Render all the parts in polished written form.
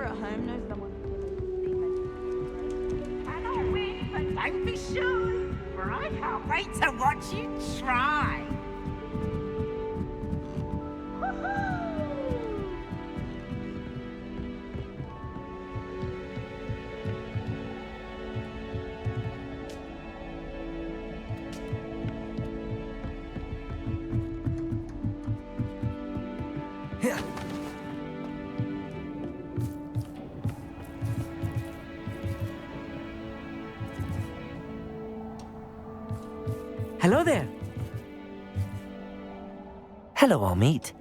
we're at home knows someone. Cannot win, but don't be shy, for I can't wait to watch you try. Hello there. Hello, Amit.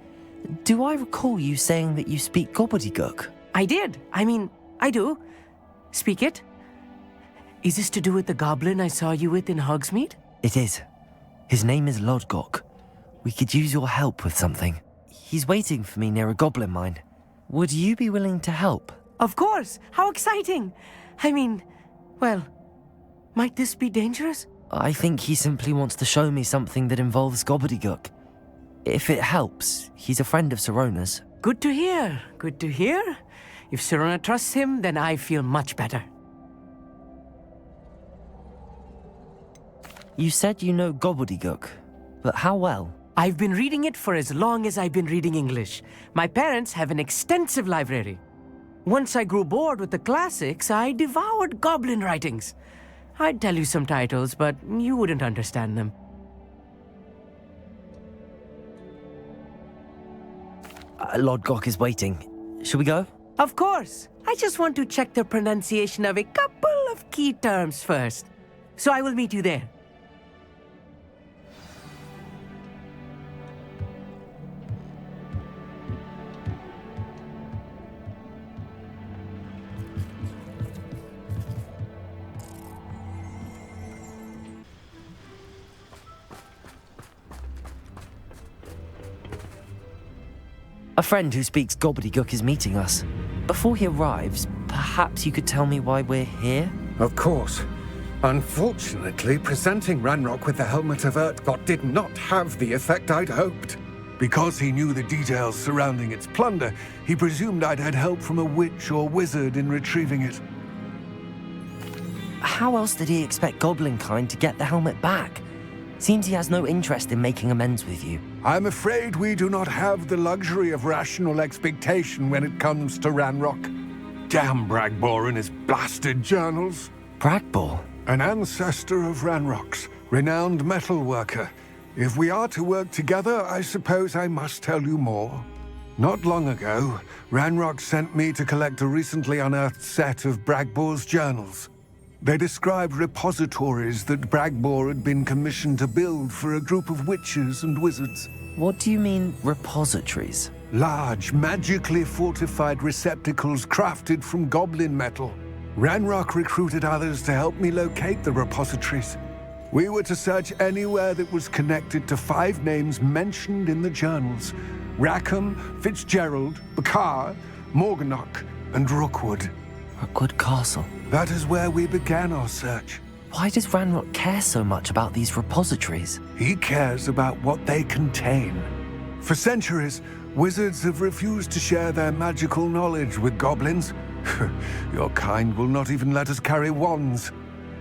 Do I recall you saying that you speak gobbledygook? I did. I do. Speak it. Is this to do with the goblin I saw you with in Hogsmeade? It is. His name is Lodgok. We could use your help with something. He's waiting for me near a goblin mine. Would you be willing to help? Of course. How exciting. Well, might this be dangerous? I think he simply wants to show me something that involves gobbledygook. If it helps, he's a friend of Sirona's. Good to hear. Good to hear. If Sirona trusts him, then I feel much better. You said you know gobbledygook, but how well? I've been reading it for as long as I've been reading English. My parents have an extensive library. Once I grew bored with the classics, I devoured goblin writings. I'd tell you some titles, but you wouldn't understand them. Lodgok is waiting. Shall we go? Of course. I just want to check the pronunciation of a couple of key terms first. So I will meet you there. A friend who speaks gobbledygook is meeting us. Before he arrives, perhaps you could tell me why we're here? Of course. Unfortunately, presenting Ranrok with the Helmet of Urtkot did not have the effect I'd hoped. Because he knew the details surrounding its plunder, he presumed I'd had help from a witch or wizard in retrieving it. How else did he expect Goblinkind to get the helmet back? Seems he has no interest in making amends with you. I'm afraid we do not have the luxury of rational expectation when it comes to Ranrok. Damn Bragbor and his blasted journals. Bragbor? An ancestor of Ranrok's, renowned metalworker. If we are to work together, I suppose I must tell you more. Not long ago, Ranrok sent me to collect a recently unearthed set of Bragbor's journals. They described repositories that Bragbor had been commissioned to build for a group of witches and wizards. What do you mean, repositories? Large, magically fortified receptacles crafted from goblin metal. Ranrok recruited others to help me locate the repositories. We were to search anywhere that was connected to 5 names mentioned in the journals: Rackham, Fitzgerald, Bakar, Morganach, and Rookwood. Rookwood Castle. That is where we began our search. Why does Ranrok care so much about these repositories? He cares about what they contain. For centuries, wizards have refused to share their magical knowledge with goblins. Your kind will not even let us carry wands.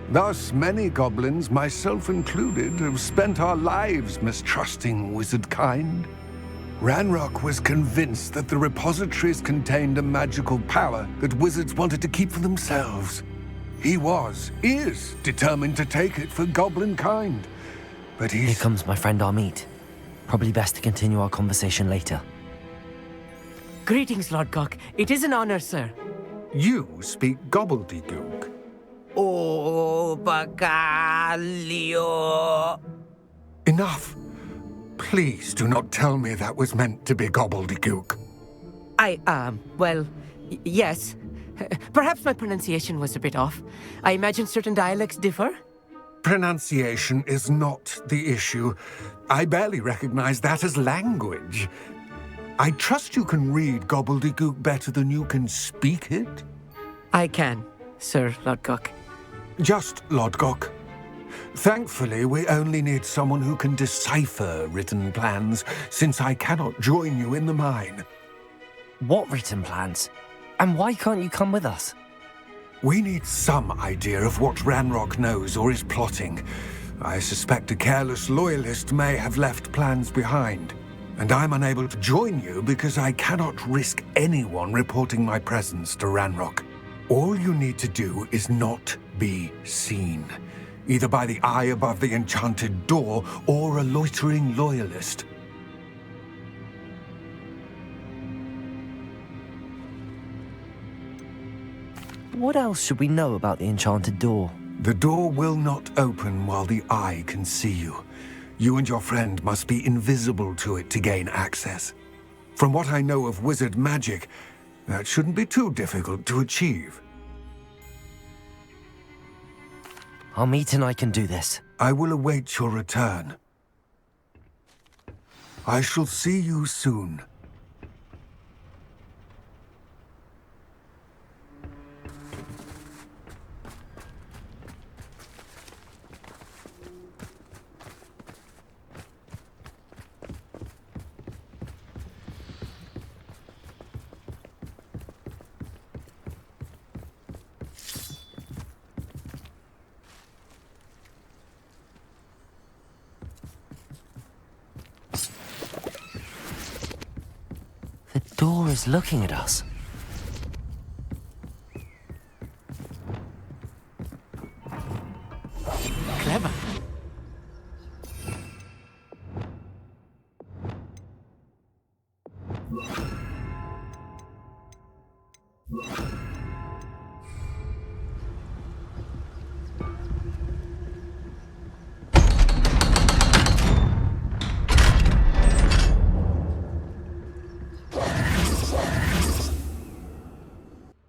Thus, many goblins, myself included, have spent our lives mistrusting wizard kind. Ranrok was convinced that the repositories contained a magical power that wizards wanted to keep for themselves. He is determined to take it for goblin kind. But Here comes my friend Amit. Probably best to continue our conversation later. Greetings, Lodgok. It is an honor, sir. You speak gobbledygook. Oh, Bagalio. Enough. Please do not tell me that was meant to be gobbledygook. Yes. Perhaps my pronunciation was a bit off. I imagine certain dialects differ. Pronunciation is not the issue. I barely recognize that as language. I trust you can read gobbledygook better than you can speak it? I can, Sir Lodgok. Just Lodgok. Thankfully, we only need someone who can decipher written plans, since I cannot join you in the mine. What written plans? And why can't you come with us? We need some idea of what Ranrok knows or is plotting. I suspect a careless loyalist may have left plans behind. And I'm unable to join you because I cannot risk anyone reporting my presence to Ranrok. All you need to do is not be seen, either by the eye above the enchanted door or a loitering loyalist. What else should we know about the enchanted door? The door will not open while the eye can see you. You and your friend must be invisible to it to gain access. From what I know of wizard magic, that shouldn't be too difficult to achieve. Amit and I can do this. I will await your return. I shall see you soon. The door is looking at us. Clever.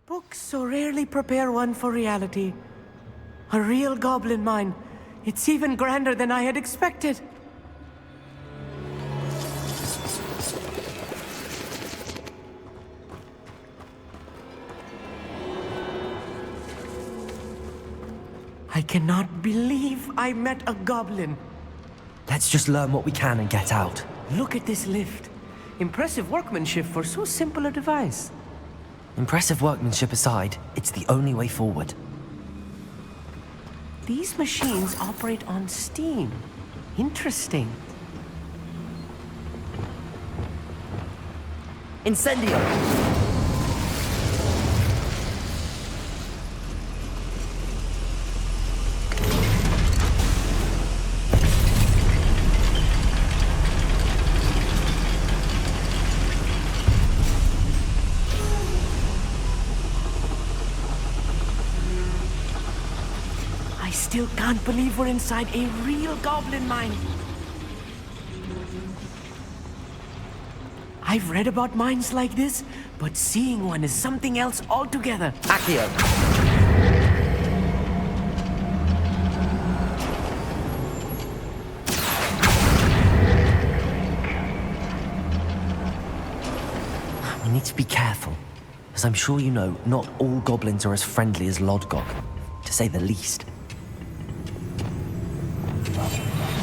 Books so rarely prepare one for reality. A real goblin mine. It's even grander than I had expected. I cannot believe I met a goblin. Let's just learn what we can and get out. Look at this lift. Impressive workmanship for so simple a device. Impressive workmanship aside, it's the only way forward. These machines operate on steam. Interesting. Incendio! I still can't believe we're inside a real goblin mine. I've read about mines like this, but seeing one is something else altogether. Accio! We need to be careful, as I'm sure you know, not all goblins are as friendly as Lodgok, to say the least.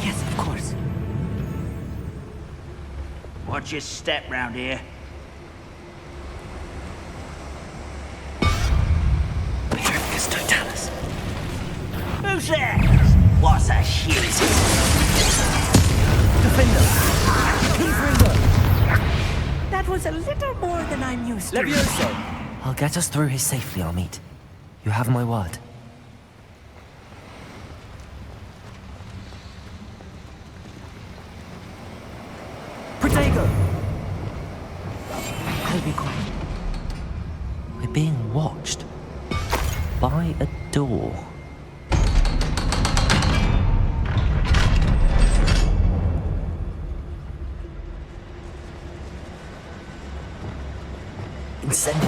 Yes, of course. Watch your step round here. Petrificus totalis. Who's there? What's a shit? Defender! That was a little more than I'm used to. Levioso! I'll get us through here safely, Amit. You have my word. Protego! I'll be quiet. We're being watched. By a door. Incendio!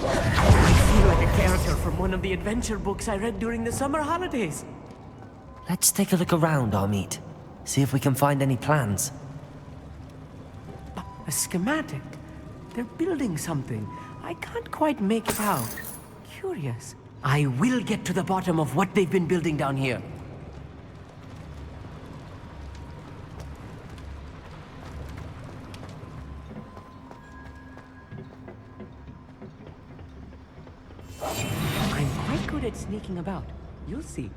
I feel like a character from one of the adventure books I read during the summer holidays. Let's take a look around, Amit. See if we can find any plans. A schematic. They're building something. I can't quite make it out. Curious. I will get to the bottom of what they've been building down here. I'm quite good at sneaking about. You'll see.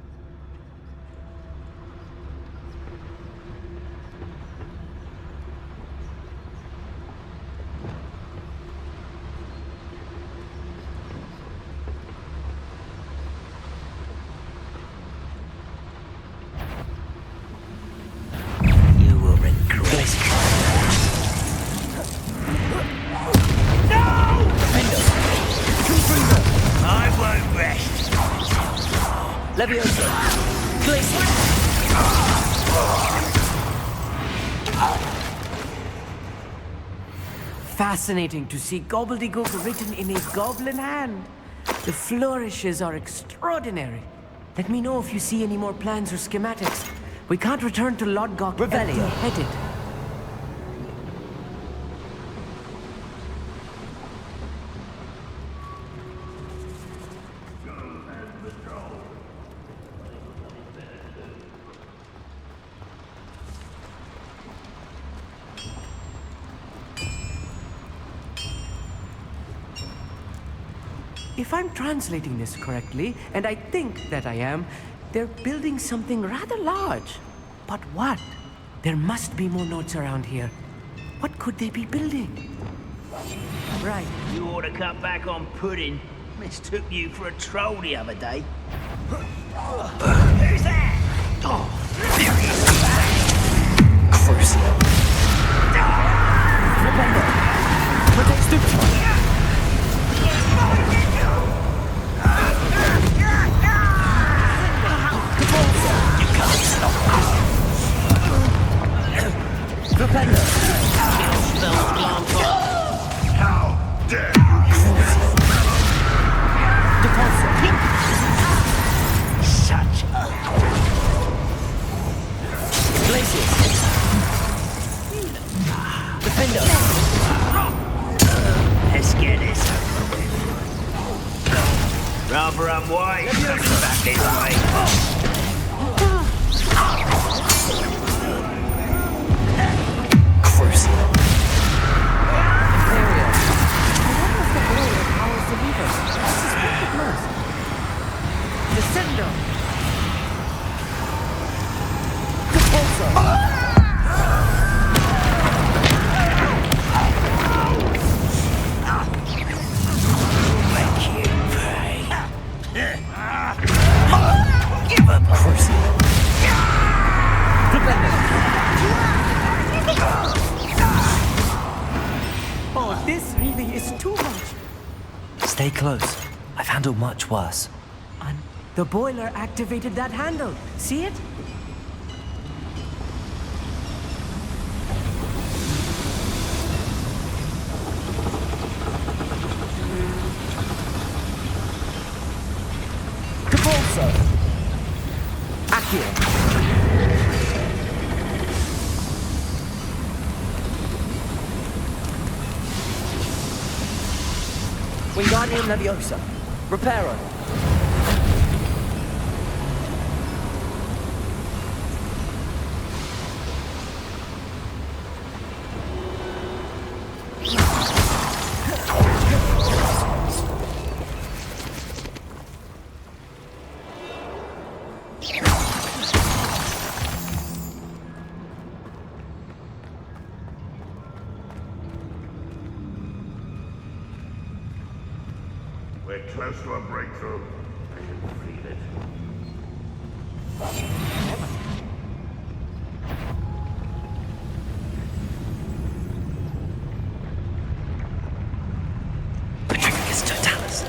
You will regret it. I won't rest. Leviosa! Glacier! Fascinating to see gobbledygook written in a goblin hand. The flourishes are extraordinary. Let me know if you see any more plans or schematics. We can't return to Lodgok empty-headed. If I'm translating this correctly, and I think that I am, they're building something rather large. But what? There must be more notes around here. What could they be building? Right. You ought to cut back on pudding. Mistook you for a troll the other day. Who's that? Oh, there he is. Crucial. Protect stupid. Propender! How dare you! Such a... Glaciers! Defender! Let's get this over with. Rather unwise coming back this way. Crucial! Imperial. What was the blow that powers the lever? I suspect it was. Descendo! Repulsor! Make you pay. Give up. Crucial! Oh, this really is too much. Stay close. I've handled much worse. And the boiler activated that handle. See it? Repulsor! Accio! Wingardium Leviosa. Reparo. We're close to a breakthrough. I can feel it. Petrificus Totalis.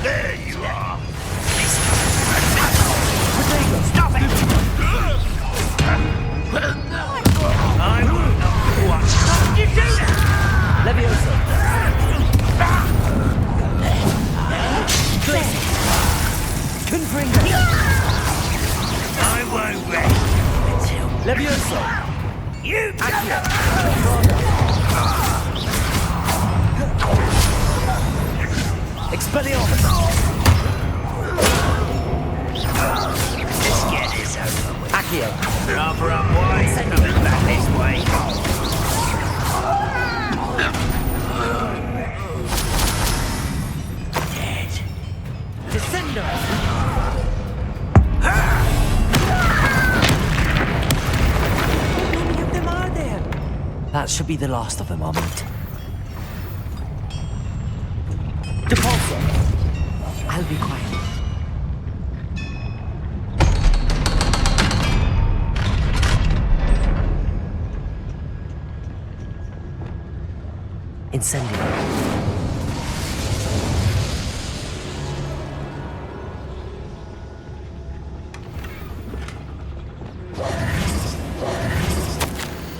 There you are! Stop it! I will not watch. How did you do that? Leviosa. Glacier. Confringo. I won't rest. Repulsor! You Expelliarmus! Let's get this over with. Accio! Rather unwise coming back this way. Dead. Descender! How many of them are there? That should be the last of them, Amit. Repulsor! I'll be quiet. Incendio.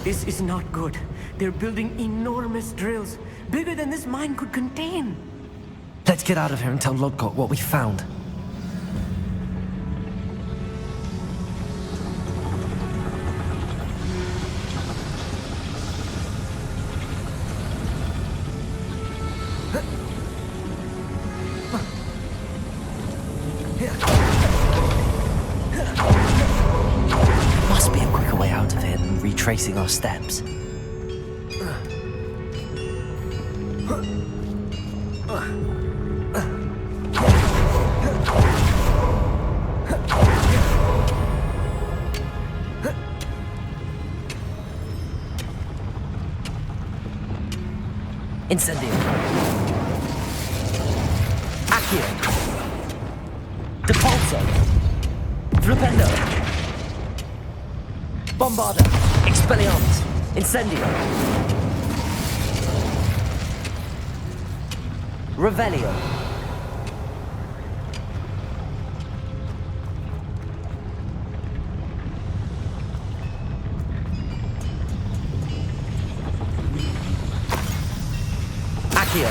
This is not good. They're building enormous drills, bigger than this mine could contain. Let's get out of here and tell Lodgok what we found. Must be a quicker way out of here than retracing our steps. Incendio. Accio. Depulso. Flipendo. Bombarda. Expelliarmus. Incendio. Revelio. Accio.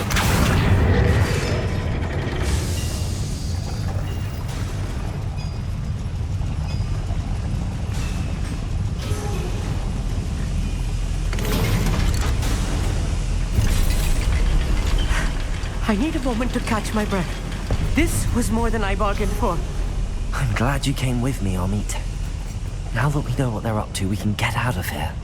I need a moment to catch my breath. This was more than I bargained for. I'm glad you came with me, Amit. Now that we know what they're up to, we can get out of here.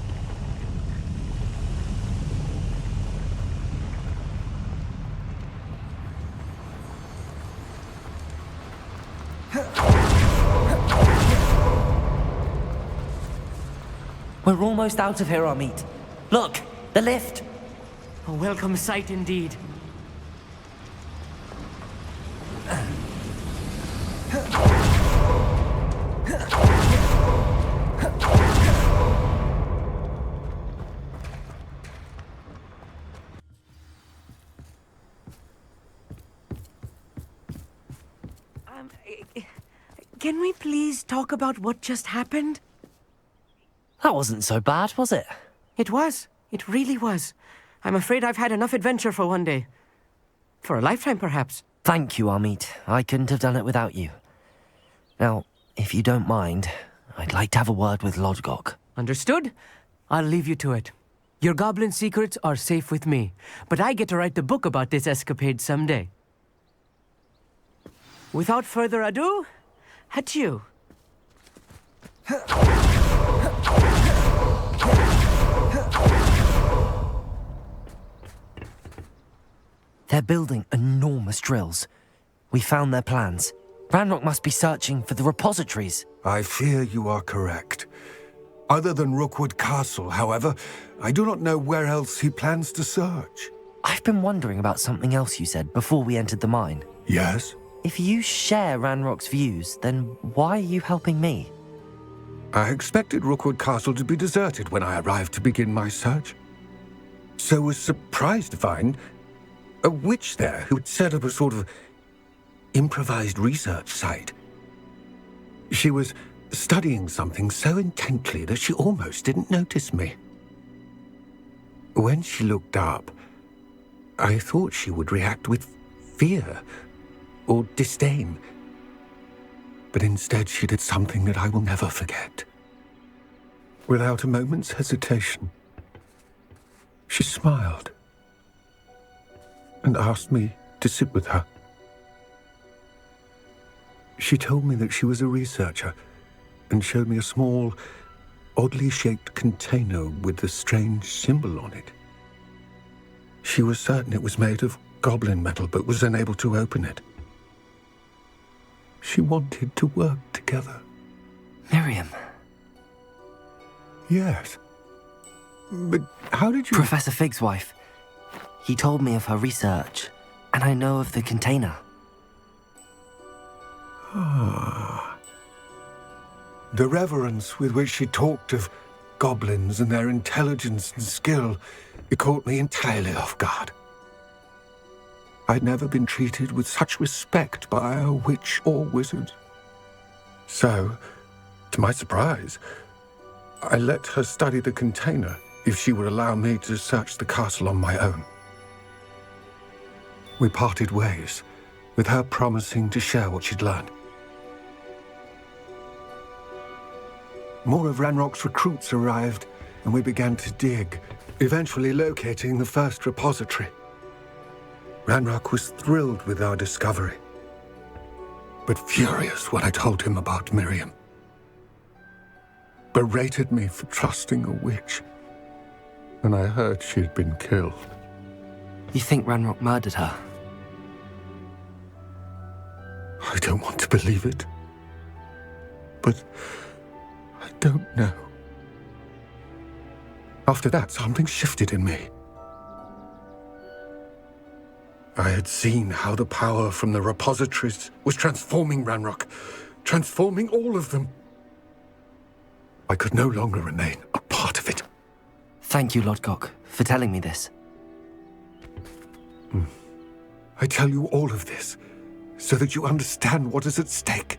We're almost out of here, Amit. Look, the lift. A welcome sight indeed. Can we please talk about what just happened? That wasn't so bad, was it? It was. It really was. I'm afraid I've had enough adventure for one day. For a lifetime, perhaps. Thank you, Amit. I couldn't have done it without you. Now, if you don't mind, I'd like to have a word with Lodgok. Understood? I'll leave you to it. Your goblin secrets are safe with me, but I get to write the book about this escapade someday. Without further ado, adieu. They're building enormous drills. We found their plans. Ranrok must be searching for the repositories. I fear you are correct. Other than Rookwood Castle, however, I do not know where else he plans to search. I've been wondering about something else you said before we entered the mine. Yes? If you share Ranrock's views, then why are you helping me? I expected Rookwood Castle to be deserted when I arrived to begin my search. So was surprised to find a witch there who had set up a sort of improvised research site. She was studying something so intently that she almost didn't notice me. When she looked up, I thought she would react with fear or disdain. But instead she did something that I will never forget. Without a moment's hesitation, she smiled and asked me to sit with her. She told me that she was a researcher and showed me a small, oddly shaped container with a strange symbol on it. She was certain it was made of goblin metal, but was unable to open it. She wanted to work together. Miriam. Yes. But how did you... Professor Fig's wife. He told me of her research, and I know of the container. Ah. The reverence with which she talked of goblins and their intelligence and skill, it caught me entirely off guard. I'd never been treated with such respect by a witch or wizard. So, to my surprise, I let her study the container if she would allow me to search the castle on my own. We parted ways, with her promising to share what she'd learned. More of Ranrok's recruits arrived, and we began to dig, eventually locating the first repository. Ranrok was thrilled with our discovery, but furious when I told him about Miriam. Berated me for trusting a witch, and I heard she'd been killed. You think Ranrok murdered her? I don't want to believe it, but I don't know. After that, something shifted in me. I had seen how the power from the repositories was transforming Ranrok, transforming all of them. I could no longer remain a part of it. Thank you, Lodgok, for telling me this. I tell you all of this so that you understand what is at stake.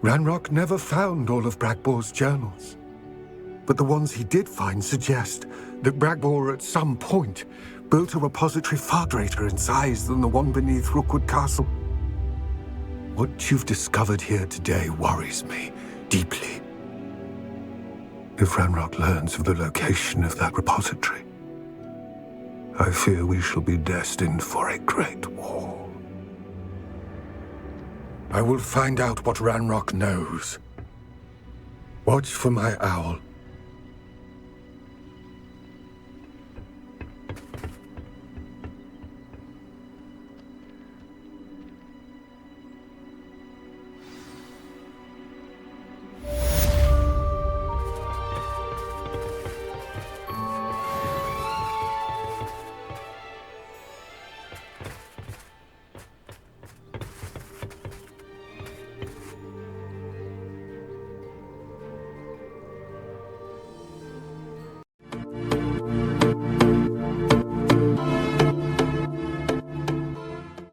Ranrok never found all of Bragbor's journals, but the ones he did find suggest that Bragbor at some point built a repository far greater in size than the one beneath Rookwood Castle. What you've discovered here today worries me deeply. If Ranrok learns of the location of that repository, I fear we shall be destined for a great war. I will find out what Ranrok knows. Watch for my owl